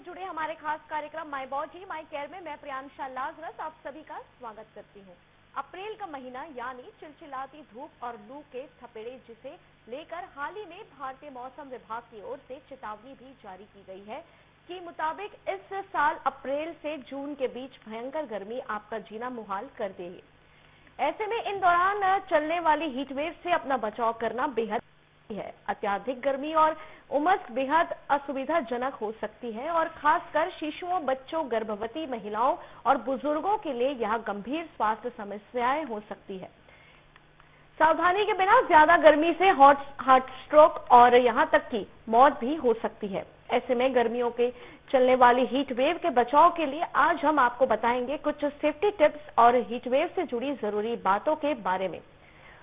जुड़े हमारे खास कार्यक्रम माय बॉडी माय केयर में मैं प्रियांशा लाजरस आप सभी का स्वागत करती हूँ। अप्रैल का महीना यानी चिलचिलाती धूप और लू के थपेड़े जिसे लेकर हाल ही में भारतीय मौसम विभाग की ओर से चेतावनी भी जारी की गई है कि मुताबिक इस साल अप्रैल से जून के बीच भयंकर गर्मी आपका जीना मुहाल कर देगी। ऐसे में इन दौरान चलने वाली हीट वेव से अपना बचाव करना बेहद है। अत्यधिक गर्मी और उमस बेहद असुविधाजनक हो सकती है और खासकर शिशुओं, बच्चों, गर्भवती महिलाओं और बुजुर्गों के लिए यह गंभीर स्वास्थ्य समस्याएं हो सकती है। सावधानी के बिना ज्यादा गर्मी से हार्ट स्ट्रोक और यहां तक कि मौत भी हो सकती है। ऐसे में गर्मियों के चलने वाली हीट वेव के बचाव के लिए आज हम आपको बताएंगे कुछ सेफ्टी टिप्स और हीट वेव से जुड़ी जरूरी बातों के बारे में।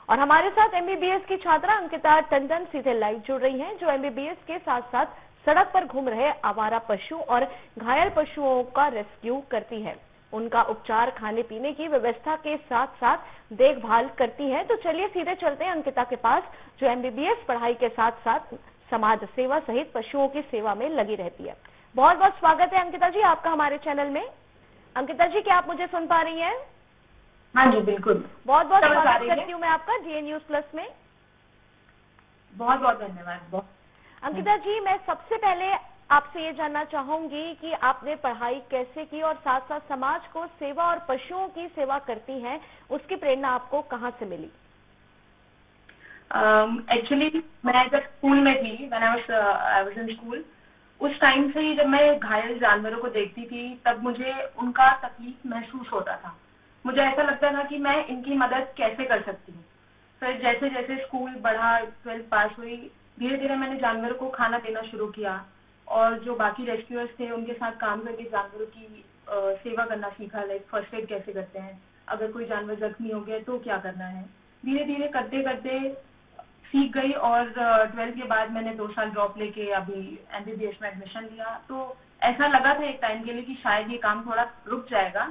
और हमारे साथ एमबीबीएस की छात्रा अंकिता टंडन सीधे लाइव जुड़ रही हैं, जो एमबीबीएस के साथ साथ सड़क पर घूम रहे आवारा पशु और घायल पशुओं का रेस्क्यू करती है, उनका उपचार, खाने पीने की व्यवस्था के साथ साथ देखभाल करती है। तो चलिए सीधे चलते हैं अंकिता के पास, जो एमबीबीएस पढ़ाई के साथ साथ समाज सेवा सहित पशुओं की सेवा में लगी रहती है। बहुत बहुत स्वागत है अंकिता जी आपका हमारे चैनल में। अंकिता जी, क्या आप मुझे सुन पा रही हैं? हाँ जी, बिल्कुल। बहुत बहुत स्वागत करती हूँ मैं आपका डीए न्यूज प्लस में। बहुत बहुत धन्यवाद। अंकिता जी, मैं सबसे पहले आपसे ये जानना चाहूंगी कि आपने पढ़ाई कैसे की और साथ साथ समाज को सेवा और पशुओं की सेवा करती हैं, उसकी प्रेरणा आपको कहाँ से मिली? एक्चुअली मैं जब स्कूल में थी, when I was in school, उस टाइम से ही जब मैं घायल जानवरों को देखती थी तब मुझे उनका तकलीफ महसूस होता था। मुझे ऐसा लगता था कि मैं इनकी मदद कैसे कर सकती हूँ। फिर जैसे जैसे स्कूल बढ़ा, 12th पास हुई, धीरे धीरे मैंने जानवरों को खाना देना शुरू किया और जो बाकी रेस्क्यूअर्स थे उनके साथ काम करके जानवरों की सेवा करना सीखा। लाइक फर्स्ट एड कैसे करते हैं, अगर कोई जानवर जख्मी हो गया तो क्या करना है। धीरे धीरे करते करते सीख गई और 12th के बाद मैंने 2 साल ड्रॉप लेके अभी एमबीबीएस में एडमिशन लिया। तो ऐसा लगा था एक टाइम के लिए कि शायद ये काम थोड़ा रुक जाएगा,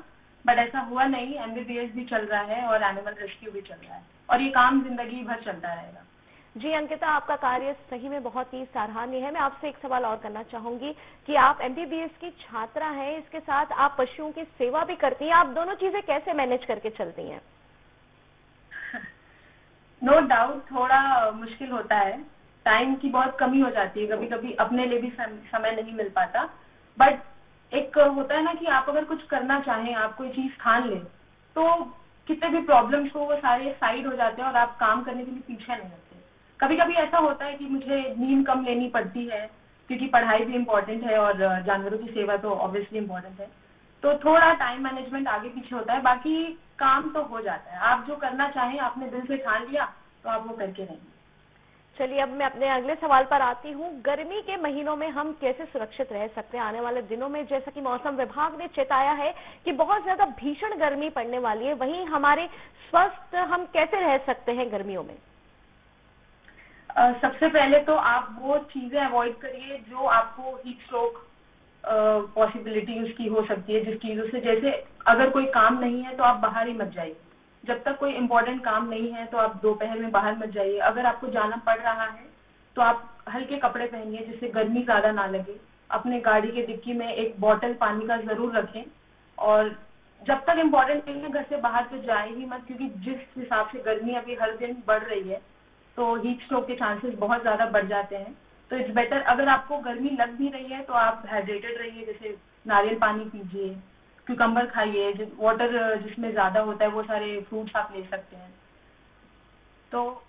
बट ऐसा हुआ नहीं। एमबीबीएस भी चल रहा है और एनिमल रेस्क्यू भी चल रहा है और ये काम जिंदगी भर चलता रहेगा। जी अंकिता, आपका कार्य सही में बहुत ही सराहनीय है। मैं आपसे एक सवाल और करना चाहूंगी कि आप एमबीबीएस की छात्रा हैं, इसके साथ आप पशुओं की सेवा भी करती हैं, आप दोनों चीजें कैसे मैनेज करके चलती हैं? नो डाउट थोड़ा मुश्किल होता है, टाइम की बहुत कमी हो जाती है, कभी कभी अपने लिए भी समय नहीं मिल पाता। बट एक होता है ना कि आप अगर कुछ करना चाहें, आप कोई चीज ठान लें, तो कितने भी प्रॉब्लम्स हो वो सारे साइड हो जाते हैं और आप काम करने के लिए पीछे नहीं हटते। कभी कभी ऐसा होता है कि मुझे नींद कम लेनी पड़ती है क्योंकि पढ़ाई भी इम्पोर्टेंट है और जानवरों की सेवा तो ऑब्वियसली इम्पोर्टेंट है, तो थोड़ा टाइम मैनेजमेंट आगे पीछे होता है। बाकी काम तो हो जाता है, आप जो करना चाहें आपने दिल से ठान लिया तो आप वो करके रहेंगे। चलिए अब मैं अपने अगले सवाल पर आती हूँ। गर्मी के महीनों में हम कैसे सुरक्षित रह सकते हैं? आने वाले दिनों में जैसा कि मौसम विभाग ने चेताया है कि बहुत ज्यादा भीषण गर्मी पड़ने वाली है, वहीं हमारे स्वस्थ हम कैसे रह सकते हैं गर्मियों में? सबसे पहले तो आप वो चीजें अवॉइड करिए जो आपको हीट स्ट्रोक पॉसिबिलिटी उसकी हो सकती है, जिस चीजों से, जैसे अगर कोई काम नहीं है तो आप बाहर ही मत जाइए। जब तक कोई इम्पोर्टेंट काम नहीं है तो आप दोपहर में बाहर मत जाइए। अगर आपको जाना पड़ रहा है तो आप हल्के कपड़े पहनिए जिससे गर्मी ज्यादा ना लगे। अपने गाड़ी के डिक्की में एक बॉटल पानी का जरूर रखें और जब तक इम्पोर्टेंट नहीं है घर से बाहर तो जाए ही मत, क्योंकि जिस हिसाब से गर्मी अभी हर दिन बढ़ रही है तो हीट स्ट्रोक के चांसेस बहुत ज्यादा बढ़ जाते हैं। तो इट्स बेटर, अगर आपको गर्मी लग भी रही है तो आप हाइड्रेटेड रहिए, जैसे नारियल पानी पीजिए, क्यूकम्बर खाइए, वाटर जिसमें ज्यादा होता है वो सारे फ्रूट्स आप ले सकते हैं। तो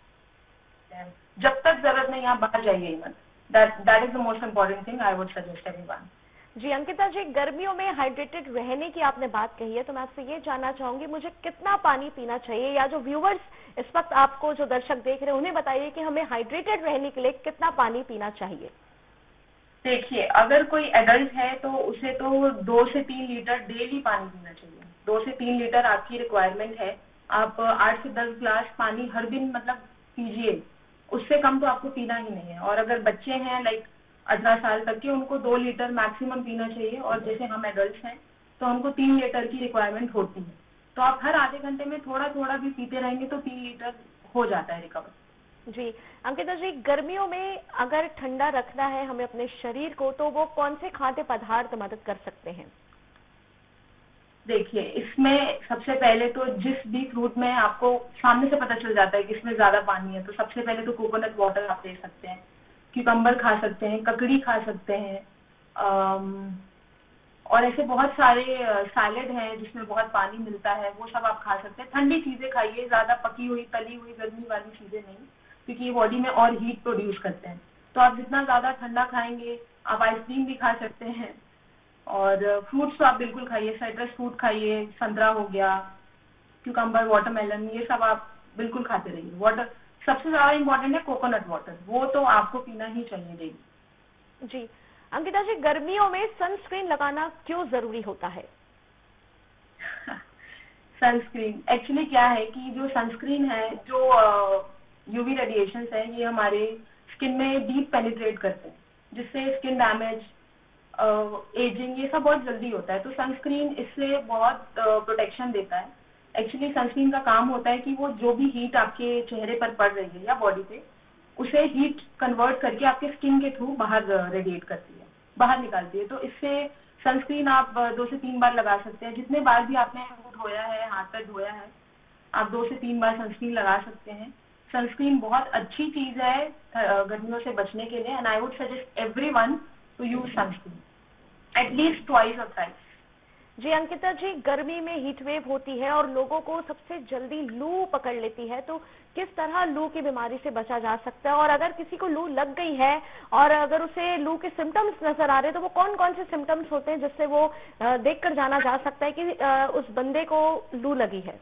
जब तक जरूरत नहीं आप बाहर जाइए मत। That is the most important thing I would suggest everyone. जी अंकिता जी, गर्मियों में हाइड्रेटेड रहने की आपने बात कही है, तो मैं आपसे ये जानना चाहूंगी मुझे कितना पानी पीना चाहिए, या जो व्यूवर्स इस वक्त आपको जो दर्शक देख रहे हैं उन्हें बताइए कि हमें हाइड्रेटेड रहने के लिए कितना पानी पीना चाहिए? देखिए, अगर कोई एडल्ट है तो उसे तो 2 से 3 लीटर डेली पानी पीना चाहिए। 2 से 3 लीटर आपकी रिक्वायरमेंट है। आप 8 से 10 ग्लास पानी हर दिन मतलब पीजिए, उससे कम तो आपको पीना ही नहीं है। और अगर बच्चे हैं लाइक 18 साल तक के, उनको 2 लीटर मैक्सिमम पीना चाहिए और जैसे हम एडल्ट हैं तो हमको 3 लीटर की रिक्वायरमेंट होती है। तो आप हर आधे घंटे में थोड़ा थोड़ा भी पीते रहेंगे तो 3 लीटर हो जाता है रिकवर। जी अंकिता जी, गर्मियों में अगर ठंडा रखना है हमें अपने शरीर को, तो वो कौन से खाद्य पदार्थ मदद कर सकते हैं? देखिए, इसमें सबसे पहले तो जिस भी फ्रूट में आपको सामने से पता चल जाता है कि इसमें ज्यादा पानी है, तो सबसे पहले तो कोकोनट वाटर आप ले सकते हैं, क्यूकम्बर खा सकते हैं, ककड़ी खा सकते हैं, अम, और ऐसे बहुत सारे सैलेड हैं जिसमें बहुत पानी मिलता है, वो सब आप खा सकते हैं। ठंडी चीजें खाइए, ज्यादा पकी हुई तली हुई गर्मी वाली चीजें नहीं, क्योंकि ये बॉडी में और हीट प्रोड्यूस करते हैं। तो आप जितना ज्यादा ठंडा खाएंगे, आप आइसक्रीम भी खा सकते हैं। और फ्रूट्स तो आप बिल्कुल खाइए, साइट्रस फ्रूट खाइए, संतरा हो गया, क्यूकम्बर, वाटरमेलन, ये सब आप बिल्कुल खाते रहिए। वाटर सबसे ज्यादा इम्पोर्टेंट है कोकोनट वाटर, वो तो आपको पीना ही चाहिए डेली। जी अंकिता जी, गर्मियों में सनस्क्रीन लगाना क्यों जरूरी होता है? सनस्क्रीन एक्चुअली क्या है कि जो सनस्क्रीन है, जो यूवी रेडिएशंस है, ये हमारे स्किन में डीप पेनिट्रेट करते हैं, जिससे स्किन डैमेज, एजिंग, ये सब बहुत जल्दी होता है। तो सनस्क्रीन इससे बहुत प्रोटेक्शन देता है। एक्चुअली सनस्क्रीन का काम होता है कि वो जो भी हीट आपके चेहरे पर पड़ रही है या बॉडी पे, उसे हीट कन्वर्ट करके आपके स्किन के थ्रू बाहर रेडिएट करती है, बाहर निकालती है। तो इससे सनस्क्रीन आप 2 से 3 बार लगा सकते हैं। जितने बार भी आपने मुंह धोया है, हाथ पैर धोया है, आप 2 से 3 बार सनस्क्रीन लगा सकते हैं। सनस्क्रीन बहुत अच्छी चीज है गर्मियों से बचने के लिए, and I would suggest everyone to use sunscreen at least twice और थ्राइस। जी अंकिता जी, गर्मी में हीट वेव होती है और लोगों को सबसे जल्दी लू पकड़ लेती है, तो किस तरह लू की बीमारी से बचा जा सकता है? और अगर किसी को लू लग गई है और अगर उसे लू के सिम्टम्स नजर आ रहे हैं, तो वो कौन कौन से सिम्टम्स होते हैं जिससे वो देखकर जाना जा सकता है कि उस बंदे को लू लगी है?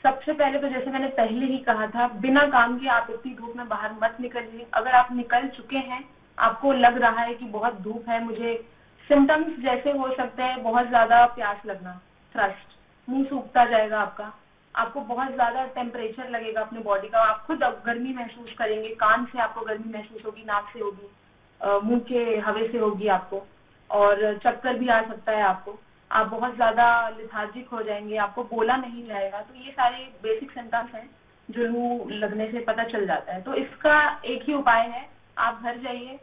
सबसे पहले तो जैसे मैंने पहले ही कहा था, बिना काम के आप इतनी धूप में बाहर मत निकलिए। अगर आप निकल चुके हैं, आपको लग रहा है कि बहुत धूप है, मुझे सिम्टम्स जैसे हो सकते हैं बहुत ज्यादा प्यास लगना, थ्रस्ट, मुंह सूखता जाएगा आपको बहुत ज्यादा टेम्परेचर लगेगा अपने बॉडी का, आप खुद गर्मी महसूस करेंगे, कान से आपको गर्मी महसूस होगी, नाक से होगी, मुंह के हवा से होगी आपको, और चक्कर भी आ सकता है आपको, आप बहुत ज्यादा लिथार्जिक हो जाएंगे, आपको बोला नहीं जाएगा। तो ये सारे बेसिक सिम्टम्स हैं जो लू लगने से पता चल जाता है। तो इसका एक ही उपाय है, आप घर जाइए,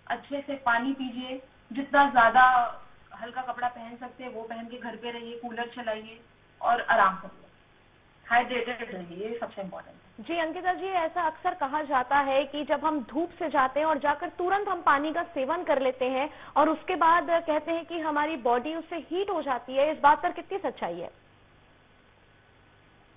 अच्छे से पानी पीजिए, जितना ज्यादा हल्का कपड़ा पहन सकते हैं वो पहन के घर पे रहिए, कूलर चलाइए और आराम करिए, हाइड्रेटेड रहिए, ये सबसे इम्पोर्टेंट है। जी अंकिता जी, ऐसा अक्सर कहा जाता है कि जब हम धूप से जाते हैं और जाकर तुरंत हम पानी का सेवन कर लेते हैं और उसके बाद कहते हैं कि हमारी बॉडी उससे हीट हो जाती है, इस बात पर कितनी सच्चाई है?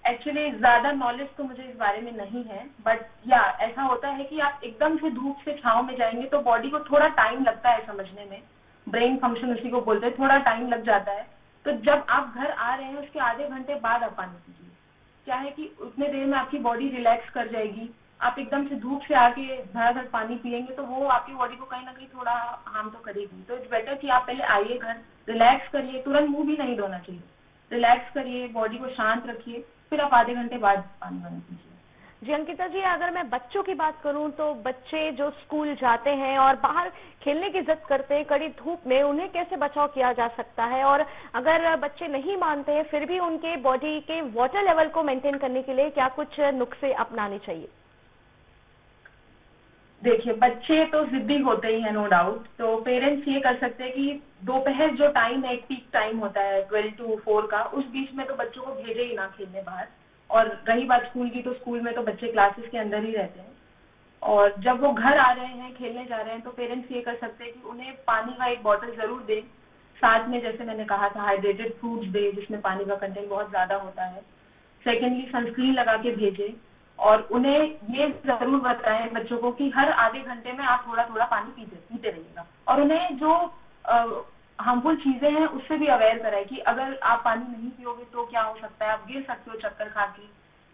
एक्चुअली ज्यादा नॉलेज तो मुझे इस बारे में नहीं है, बट या ऐसा होता है कि आप एकदम से धूप से छांव में जाएंगे तो बॉडी को थोड़ा टाइम लगता है समझने में, ब्रेन फंक्शन उसी को बोलते हैं, थोड़ा टाइम लग जाता है। तो जब आप घर आ रहे हैं उसके आधे घंटे बाद आप पानी पीजिए, क्या है कि उतने देर में आपकी बॉडी रिलैक्स कर जाएगी। आप एकदम से धूप से आके धड़ाधड़ पानी पियेंगे तो वो आपकी बॉडी को कहीं ना कहीं थोड़ा हार्म तो करेगी। तो इट्स बेटर कि आप पहले आइए घर, रिलैक्स करिए, तुरंत मुंह भी नहीं धोना चाहिए, रिलैक्स करिए, बॉडी को शांत रखिए, फिर आप आधे घंटे बाद पानी वानी पीजिए। जी अंकिता जी, अगर मैं बच्चों की बात करूं तो बच्चे जो स्कूल जाते हैं और बाहर खेलने की जिद करते हैं कड़ी धूप में, उन्हें कैसे बचाव किया जा सकता है? और अगर बच्चे नहीं मानते हैं फिर भी उनके बॉडी के वाटर लेवल को मेंटेन करने के लिए क्या कुछ नुस्खे अपनाने चाहिए? देखिए, बच्चे तो जिद्दी होते ही है, नो डाउट। तो पेरेंट्स ये कर सकते हैं कि दोपहर जो टाइम है, एक पीक टाइम होता है 12 to 4 का, उस बीच में तो बच्चों को भेजे ही ना खेलने बाहर। और रही बात स्कूल की, तो स्कूल में तो बच्चे क्लासेस के अंदर ही रहते हैं, और जब वो घर आ रहे हैं, खेलने जा रहे हैं, तो पेरेंट्स ये कर सकते हैं कि उन्हें पानी का एक बॉटल जरूर दें, साथ में जैसे मैंने कहा था हाइड्रेटेड फ्रूट्स दें जिसमें पानी का कंटेंट बहुत ज्यादा होता है। सेकेंडली, सनस्क्रीन लगा के भेजें, और उन्हें ये जरूर बताएं बच्चों को कि हर आधे घंटे में आप थोड़ा थोड़ा पानी पीते रहिएगा, और उन्हें जो हार्मफुल चीजें हैं उससे भी अवेयर कराएं कि अगर आप पानी नहीं पियोगे तो क्या हो सकता है, आप गिर सकते हो चक्कर खा के,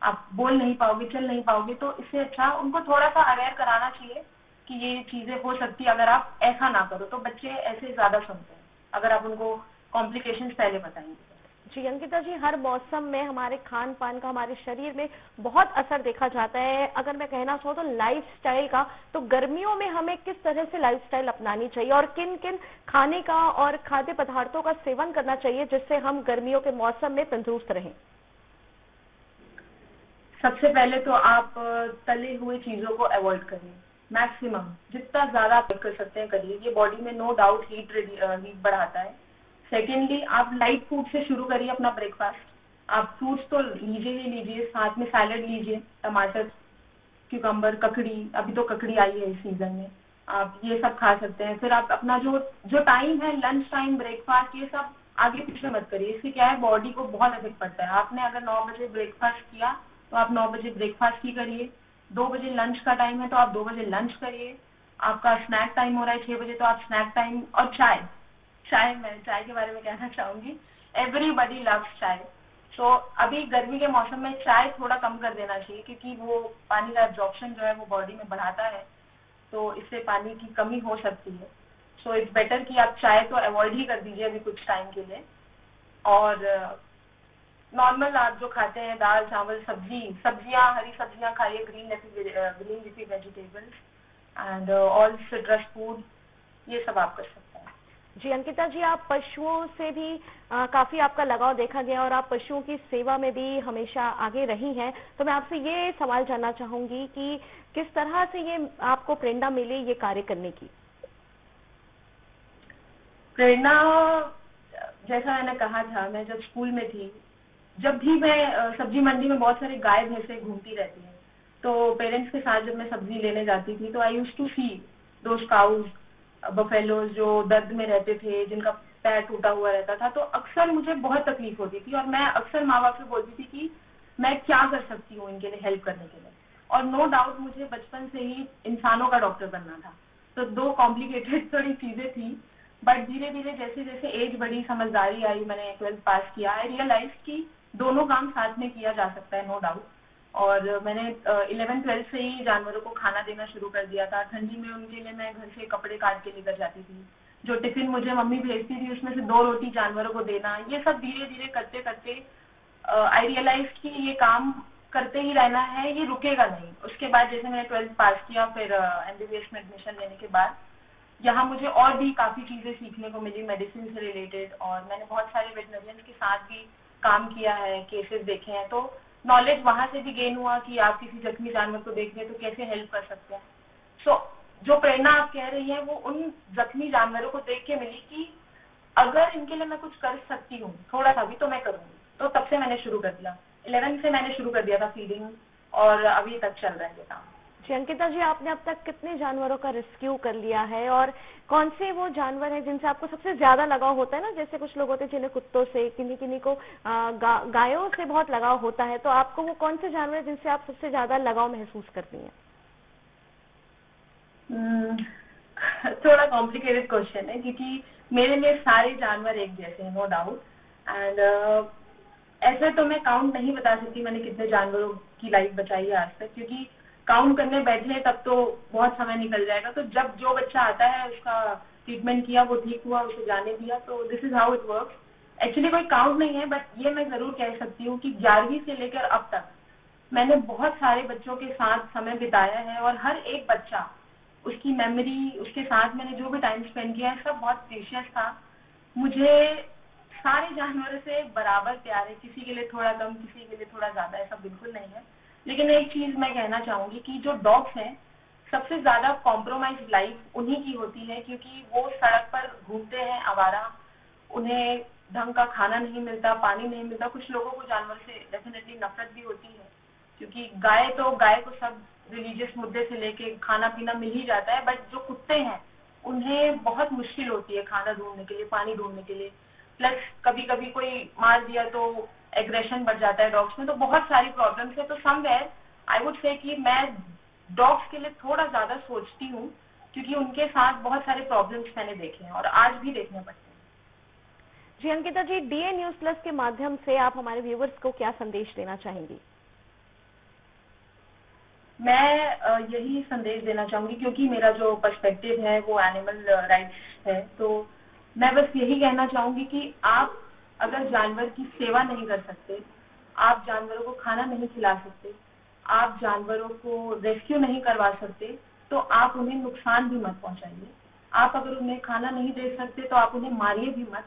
आप बोल नहीं पाओगे, चल नहीं पाओगे। तो इससे अच्छा उनको थोड़ा सा अवेयर कराना चाहिए कि ये चीजें हो सकती है अगर आप ऐसा ना करो। तो बच्चे ऐसे ज्यादा सुनते हैं अगर आप उनको कॉम्प्लिकेशंस पहले बताएंगे। जी अंकिता जी, हर मौसम में हमारे खान पान का हमारे शरीर में बहुत असर देखा जाता है। अगर मैं कहना चाहूँ तो लाइफस्टाइल का, तो गर्मियों में हमें किस तरह से लाइफस्टाइल अपनानी चाहिए और किन किन खाने का और खाद्य पदार्थों का सेवन करना चाहिए जिससे हम गर्मियों के मौसम में तंदुरुस्त रहें? सबसे पहले तो आप तले हुए चीजों को अवॉइड करिए, मैक्सिमम जितना ज्यादा आप कर सकते हैं करिए, ये बॉडी में नो डाउट हीट बढ़ाता है। सेकेंडली, आप लाइट फूड से शुरू करिए अपना ब्रेकफास्ट। आप फ्रूट्स तो लीजिए ही लीजिए, साथ में सैलड लीजिए, टमाटर, क्यूकम्बर, ककड़ी, अभी तो ककड़ी आई है इस सीजन में, आप ये सब खा सकते हैं। फिर आप अपना जो जो टाइम है, लंच टाइम, ब्रेकफास्ट, ये सब आगे पीछे मत करिए, इससे क्या है बॉडी को बहुत इफेक्ट पड़ता है। आपने अगर 9 बजे ब्रेकफास्ट किया तो आप 9 बजे ब्रेकफास्ट ही करिए। 2 बजे लंच का टाइम है तो आप 2 बजे लंच करिए। आपका स्नैक टाइम हो रहा है 6 बजे तो आप स्नैक टाइम, और चाय, मैं चाय के बारे में कहना चाहूंगी, एवरीबडी लव्स चाय। तो अभी गर्मी के मौसम में चाय थोड़ा कम कर देना चाहिए, क्योंकि वो पानी का एब्जॉर्प्शन जो है वो बॉडी में बढ़ाता है, तो इससे पानी की कमी हो सकती है। सो इट्स बेटर कि आप चाय तो अवॉइड ही कर दीजिए अभी कुछ टाइम के लिए। और नॉर्मल आप जो खाते हैं, दाल चावल सब्जियां, हरी सब्जियां खाइए, green leafy vegetables and all citrus food, ये सब आप कर सकते हैं। जी अंकिता जी, आप पशुओं से भी काफी आपका लगाव देखा गया और आप पशुओं की सेवा में भी हमेशा आगे रही हैं, तो मैं आपसे ये सवाल जानना चाहूंगी कि किस तरह से ये आपको प्रेरणा मिली ये कार्य करने की? प्रेरणा, जैसा मैंने कहा था, मैं जब स्कूल में थी, जब भी मैं सब्जी मंडी में बहुत सारे गाय भैंसे घूमती रहती हैं, तो पेरेंट्स के साथ जब मैं सब्जी लेने जाती थी तो I used to see those cows, buffaloes जो दर्द में रहते थे, जिनका पैर टूटा हुआ रहता था, तो अक्सर मुझे बहुत तकलीफ होती थी और मैं अक्सर माँ बाप से बोलती थी कि मैं क्या कर सकती हूँ इनके लिए हेल्प करने के लिए। और नो डाउट मुझे बचपन से ही इंसानों का डॉक्टर बनना था, तो दो कॉम्प्लिकेटेड थोड़ी चीजें थी। बट धीरे धीरे जैसे जैसे एज बढ़ी, समझदारी आई, मैंने 12th पास किया, आई रियलाइज कि दोनों काम साथ में किया जा सकता है, नो डाउट। और मैंने 11th-12th से ही जानवरों को खाना देना शुरू कर दिया था। ठंडी में उनके लिए मैं घर से कपड़े काट के लेकर जाती थी, जो टिफिन मुझे मम्मी भेजती थी उसमें से 2 रोटी जानवरों को देना। ये सब धीरे धीरे करते करते आई रियलाइज कि ये काम करते ही रहना है, ये रुकेगा नहीं। उसके बाद जैसे मैंने 12th पास किया, फिर MBBS में एडमिशन लेने के बाद यहाँ मुझे और भी काफी चीजें सीखने को मिली मेडिसिन से रिलेटेड, और मैंने बहुत सारे वेटनरियंस के साथ भी काम किया है, केसेस देखे हैं, तो नॉलेज वहां से भी गेन हुआ कि आप किसी जख्मी जानवर को देख रहे तो कैसे हेल्प कर सकते हैं। सो जो प्रेरणा आप कह रही हैं वो उन जख्मी जानवरों को देख के मिली कि अगर इनके लिए मैं कुछ कर सकती हूँ थोड़ा सा भी तो मैं करूंगी। तो तब से मैंने शुरू कर दिया, 11 से मैंने शुरू कर दिया था फीडिंग, और अभी तक चल रहा है ये काम। जी अंकिता जी, आपने अब तक कितने जानवरों का रेस्क्यू कर लिया है और कौन से वो जानवर हैं जिनसे आपको सबसे ज्यादा लगाव होता है ना? जैसे कुछ लोग होते हैं जिन्हें कुत्तों से, किन्हीं को गायों से बहुत लगाव होता है, तो आपको वो कौन से जानवर जिनसे आप सबसे ज्यादा लगाव महसूस करती हैं? थोड़ा कॉम्प्लिकेटेड क्वेश्चन है, क्योंकि मेरे लिए सारे जानवर एक जैसे हैं, नो डाउट। एंड ऐसे तो मैं काउंट नहीं बता सकती मैंने कितने जानवरों की लाइफ बचाई है आज तक, क्योंकि काउंट करने बैठे तब तो बहुत समय निकल जाएगा। तो जब जो बच्चा आता है उसका ट्रीटमेंट किया, वो ठीक हुआ, उसे जाने दिया, तो this is how it works. Actually कोई काउंट नहीं है, बट ये मैं जरूर कह सकती हूँ कि 11वीं से लेकर अब तक मैंने बहुत सारे बच्चों के साथ समय बिताया है, और हर एक बच्चा, उसकी मेमोरी, उसके साथ मैंने जो भी टाइम स्पेंड किया है, सब बहुत प्रीशियस था। मुझे सारे जानवरों से बराबर प्यार है, किसी के लिए थोड़ा कम, किसी के लिए थोड़ा ज्यादा, ऐसा बिल्कुल नहीं है। लेकिन एक चीज मैं कहना चाहूंगी कि जो डॉग्स हैं, सबसे ज्यादा कॉम्प्रोमाइज लाइफ उन्हीं की होती है, क्योंकि वो सड़क पर घूमते हैं आवारा, उन्हें ढंग का खाना नहीं मिलता, पानी नहीं मिलता। कुछ लोगों को जानवर से डेफिनेटली नफरत भी होती है, क्योंकि गाय को सब रिलीजियस मुद्दे से लेके खाना पीना मिल ही जाता है, बट जो कुत्ते हैं उन्हें बहुत मुश्किल होती है खाना ढूंढने के लिए, पानी ढूंढने के लिए। प्लस कभी कभी कोई मार दिया तो एग्रेशन बढ़ जाता है डॉग्स में, तो बहुत सारी प्रॉब्लम्स है। तो समवेयर आई वुड से कि मैं डॉग्स के लिए थोड़ा ज्यादा सोचती हूँ, क्योंकि उनके साथ बहुत सारे प्रॉब्लम्स मैंने देखे हैं और आज भी देखने पड़ते हैं। जी अंकिता जी, DA न्यूज प्लस के माध्यम से आप हमारे व्यूवर्स को क्या संदेश देना चाहेंगी? मैं यही संदेश देना चाहूंगी, क्योंकि मेरा जो पर्सपेक्टिव है वो एनिमल राइट्स है, तो मैं बस यही कहना चाहूंगी कि आप अगर जानवर की सेवा नहीं कर सकते, आप जानवरों को खाना नहीं खिला सकते, आप जानवरों को रेस्क्यू नहीं करवा सकते, तो आप उन्हें नुकसान भी मत पहुंचाइए। आप अगर उन्हें खाना नहीं दे सकते तो आप उन्हें मारिए भी मत।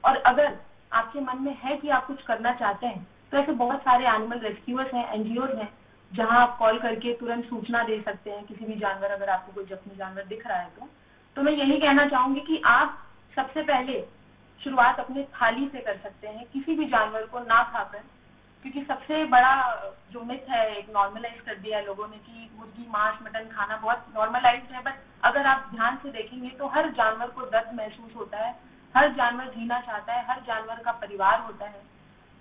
और अगर आपके मन में है कि आप कुछ करना चाहते हैं, तो ऐसे बहुत सारे एनिमल रेस्क्यूअर्स हैं, NGOs हैं, जहां आप कॉल करके तुरंत सूचना दे सकते हैं किसी भी जानवर, अगर आपको कोई जख्मी जानवर दिख रहा है तो मैं यही कहना चाहूंगी कि आप सबसे पहले शुरुआत अपने थाली से कर सकते हैं, किसी भी जानवर को ना खाकर, क्योंकि सबसे बड़ा जो मिथ है एक नॉर्मलाइज कर दिया है लोगों ने कि मुर्गी मांस मटन खाना बहुत नॉर्मलाइज्ड है, बट अगर आप ध्यान से देखेंगे तो हर जानवर को दर्द महसूस होता है, हर जानवर जीना चाहता है, हर जानवर का परिवार होता है।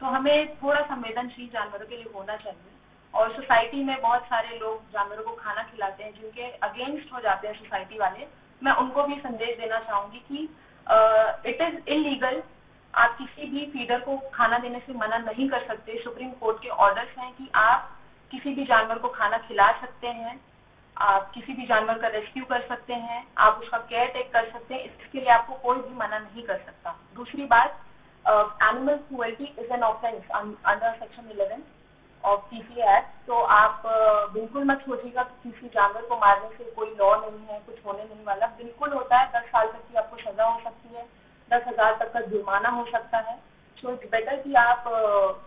तो हमें थोड़ा संवेदनशील जानवरों के लिए होना चाहिए। और सोसाइटी में बहुत सारे लोग जानवरों को खाना खिलाते हैं जिनके अगेंस्ट हो जाते हैं सोसाइटी वाले, मैं उनको भी संदेश देना चाहूंगी कि इट इज इलीगल। आप किसी भी फीडर को खाना देने से मना नहीं कर सकते। सुप्रीम कोर्ट के ऑर्डर्स हैं कि आप किसी भी जानवर को खाना खिला सकते हैं, आप किसी भी जानवर का रेस्क्यू कर सकते हैं, आप उसका केयर टेक कर सकते हैं, इसके लिए आपको कोई भी मना नहीं कर सकता। दूसरी बात, animal cruelty is an offence under section 11 of PCA act. तो आप बिल्कुल मत सोचिएगा कि किसी जानवर को मारने से कोई लॉ नहीं है, कुछ होने नहीं वाला, बिल्कुल होता है। 10 साल तक की आपको सजा हो सकती है, 10,000 तक का जुर्माना हो सकता है। सो इट्स बेटर कि आप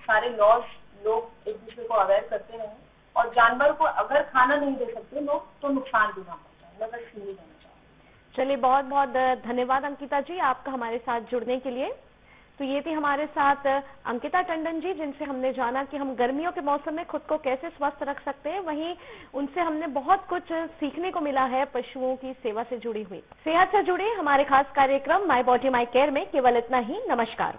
सारे लॉज लोग एक दूसरे को अवेयर करते रहें, और जानवर को अगर खाना नहीं दे सकते लोग तो नुकसान भी ना पहुंचाए। मैं बस यही कहना चाहूँगी। चलिए, बहुत बहुत धन्यवाद अंकिता जी आपका हमारे साथ जुड़ने के लिए। तो ये थी हमारे साथ अंकिता टंडन जी, जिनसे हमने जाना कि हम गर्मियों के मौसम में खुद को कैसे स्वस्थ रख सकते हैं। वहीं उनसे हमने बहुत कुछ सीखने को मिला है पशुओं की सेवा से जुड़ी हुई। सेहत से जुड़े हमारे खास कार्यक्रम माय बॉडी माय केयर में केवल इतना ही। नमस्कार।